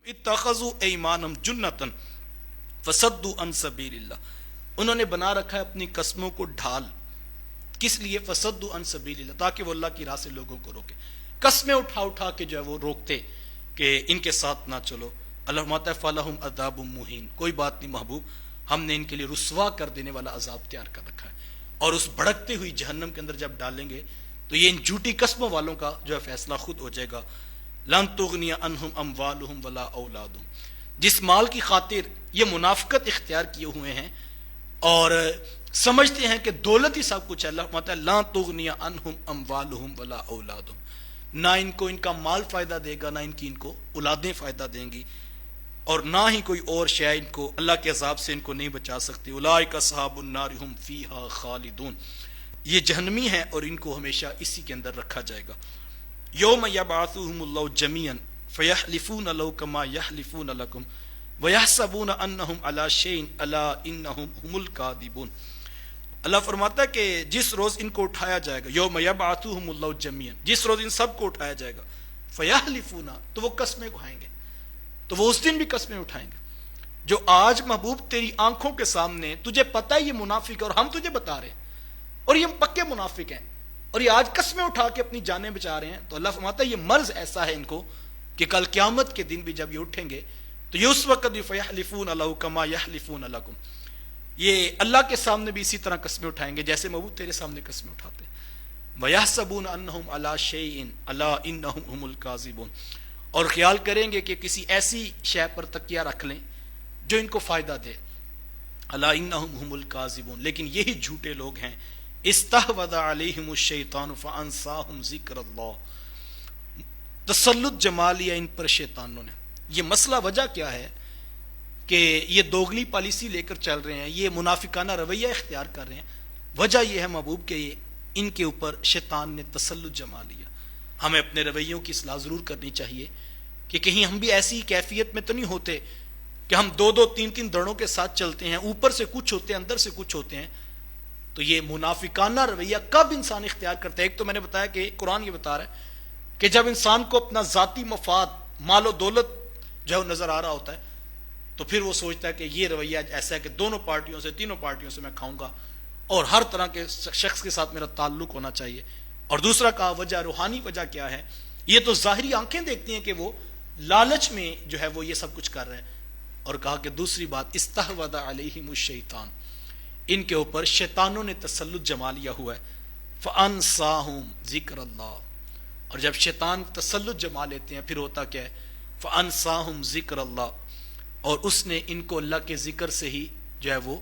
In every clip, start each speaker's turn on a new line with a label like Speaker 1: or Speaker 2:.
Speaker 1: اتخذوا ایمانہم جنتن فصدوا عن سبیل اللہ، انہوں نے بنا رکھا ہے اپنی قسموں کو ڈھال، کس لیے؟ فصدوا عن سبیل اللہ، تاکہ وہ اللہ کی راہ سے لوگوں کو روکے، قسمیں اٹھا اٹھا کے جو ہے وہ روکتے کہ ان کے ساتھ نہ چلو۔ اللہ فرماتا ہے فَلَهُمْ عَذَابٌ مُّهِينٌ، کوئی بات نہیں محبوب، ہم نے ان کے لیے رسوا کر دینے والا عذاب تیار کر رکھا ہے، اور اس بھڑکتی ہوئی جہنم کے اندر جب ڈالیں گے تو یہ ان جھوٹی قسموں والوں کا جو ہے فیصلہ خود ہو جائے گا۔ لَن تُغْنِيَ عَنْهُمْ أَمْوَالُهُمْ وَلَا أَوْلَادُهُمْ، جس مال کی خاطر یہ منافقت اختیار کیے ہوئے ہیں اور سمجھتے ہیں کہ دولت ہی سب کچھ ہے، اللہ فرماتا ہے لَن تُغْنِيَ عَنْهُمْ أَمْوَالُهُمْ وَلَا أَوْلَادُهُمْ، نہ ان کو ان کا مال فائدہ دے گا، نہ ان کو اولادیں فائدہ دیں گی، اور نہ ہی کوئی اور شے ان کو اللہ کے عذاب سے ان کو نہیں بچا سکتی۔ اولئک اصحاب النار هم فیہا خالدون، یہ جہنمی ہیں اور ان کو ہمیشہ اسی کے اندر رکھا جائے گا۔ یوم یبعثهم اللہ جمیعا فیحلفون لہ کما یحلفون لکم ویحسبون انہم علی شیء الا انہم هم الکاذبون۔ اللہ فرماتا ہے کہ جس روز ان کو اٹھایا جائے گا، یوم یبعثهم اللہ جمیعا، جس روز ان سب کو اٹھایا جائے گا، فیحلفون، تو وہ قسمیں کھائیں گے، تو وہ اس دن بھی قسمیں اٹھائیں گے۔ جو آج محبوب تیری آنکھوں کے سامنے تجھے پتہ ہے یہ منافق ہے اور ہم تجھے بتا رہے ہیں اور یہ پکے منافق ہیں اور یہ آج قسمیں اٹھا کے اپنی جانیں بچا رہے ہیں، تو اللہ فرماتا ہے یہ مرض ایسا ہے ان کو کہ کل قیامت کے دن بھی جب یہ اٹھیں گے تو یہ اس وقت بھی فیحلفون لہ کما یحلفون لکم، یہ اللہ کے سامنے بھی اسی طرح قسمیں اٹھائیں گے جیسے محبوب تیرے سامنے قسمیں اٹھاتے ہیں۔ ویحسبون انہم علی شیء الا انہم هم الکاذبون، اور خیال کریں گے کہ کسی ایسی شے پر تکیہ رکھ لیں جو ان کو فائدہ دے، الا انہم هم الکاذبون، لیکن یہی جھوٹے لوگ ہیں۔ استحوذ علیہم الشیطان فانساہم ذکر اللہ، تسلط جما لیا ان پر شیطانوں نے۔ یہ مسئلہ وجہ کیا ہے کہ یہ دوگلی پالیسی لے کر چل رہے ہیں، یہ منافقانہ رویہ اختیار کر رہے ہیں، وجہ یہ ہے محبوب کہ ان کے اوپر شیطان نے تسلط جما لیا۔ ہمیں اپنے رویوں کی اصلاح ضرور کرنی چاہیے کہ کہیں ہم بھی ایسی کیفیت میں تو نہیں ہوتے کہ ہم دو دو تین تین دڑوں کے ساتھ چلتے ہیں، اوپر سے کچھ ہوتے ہیں اندر سے کچھ ہوتے ہیں۔ تو یہ منافقانہ رویہ کب انسان اختیار کرتا ہے؟ ایک تو میں نے بتایا کہ قرآن یہ بتا رہا ہے کہ جب انسان کو اپنا ذاتی مفاد، مال و دولت جو ہے وہ نظر آ رہا ہوتا ہے تو پھر وہ سوچتا ہے کہ یہ رویہ ایسا ہے کہ دونوں پارٹیوں سے، تینوں پارٹیوں سے میں کھاؤں گا اور ہر طرح کے شخص کے ساتھ میرا تعلق ہونا چاہیے۔ اور دوسرا کہا وجہ، روحانی وجہ کیا ہے؟ یہ تو ظاہری آنکھیں دیکھتی ہیں کہ وہ لالچ میں جو ہے وہ یہ سب کچھ کر رہے ہیں، اور کہا کہ دوسری بات استحوذ علیہم الشیطان، ان کے اوپر شیطانوں نے تسلط جما لیا ہوا ہے۔ فانساہم ذکر اللہ، اور جب شیطان تسلط جما لیتے ہیں پھر ہوتا کیا ہے؟ فانساہم ذکر اللہ، اور اس نے ان کو اللہ کے ذکر سے ہی جو ہے وہ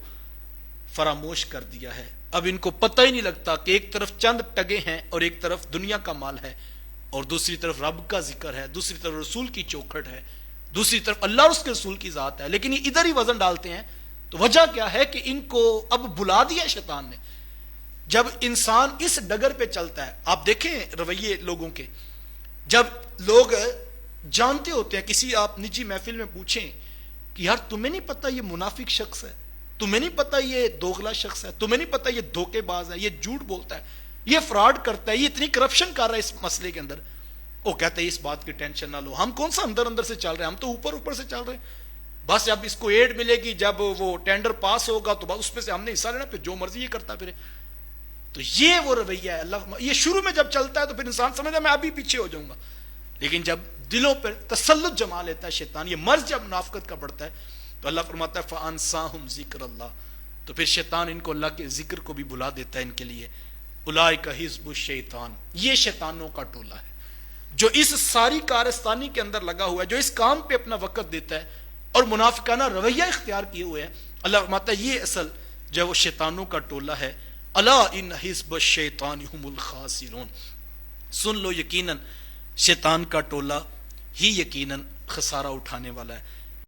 Speaker 1: فراموش کر دیا ہے۔ اب ان کو پتہ ہی نہیں لگتا کہ ایک طرف چند ٹگے ہیں اور ایک طرف دنیا کا مال ہے، اور دوسری طرف رب کا ذکر ہے، دوسری طرف رسول کی چوکھٹ ہے، دوسری طرف اللہ اور اس کے رسول کی ذات ہے، لیکن یہ ادھر ہی وزن ڈالتے ہیں۔ تو وجہ کیا ہے کہ ان کو اب بلا دیا شیطان نے۔ جب انسان اس ڈگر پہ چلتا ہے، آپ دیکھیں رویے لوگوں کے، جب لوگ جانتے ہوتے ہیں، کسی آپ نجی محفل میں پوچھیں کہ یار تمہیں نہیں پتا یہ منافق شخص ہے، تمہیں نہیں پتا یہ دوغلا شخص ہے، تمہیں نہیں پتا یہ دھوکے باز ہے، یہ جھوٹ بولتا ہے، یہ فراڈ کرتا ہے، یہ اتنی کرپشن کر رہا ہے اس مسئلے کے اندر، وہ کہتے ہیں اس بات کی ٹینشن نہ لو، ہم کون سا اندر اندر سے چل رہے ہیں، ہم تو اوپر اوپر سے چل رہے ہیں، بس جب اس کو ایڈ ملے گی، جب وہ ٹینڈر پاس ہوگا تو بس اس پہ سے ہم نے حصہ لینا، پھر جو مرضی یہ کرتا پھرے۔ تو یہ وہ رویہ ہے اللہ، یہ شروع میں جب چلتا ہے تو پھر انسان سمجھتا ہے میں ابھی پیچھے ہو جاؤں گا، لیکن جب دلوں پر تسلط جما لیتا ہے شیطان، یہ مرض جب منافقت کا بڑھتا ہے تو اللہ فرماتا ہے فانساہم ذکر اللہ، تو پھر شیطان ان کو اللہ کے ذکر کو بھی بلا دیتا ہے ان کے لیے۔ اولئک حزب الشیطان، یہ شیطانوں کا ٹولہ ہے جو اس ساری کارستانی کے اندر لگا ہوا ہے، جو اس کام پہ اپنا وقت دیتا ہے اور منافقانہ رویہ اختیار کیے ہوئے ہیں۔ اللہ فرماتا ہے یہ اصل جو ہے وہ شیطانوں کا ٹولہ ہے۔ الا ان حزب الشیطان هم الخاسرون، سن لو یقیناً شیطان کا ٹولہ ہی یقیناً خسارہ اٹھانے والا ہے۔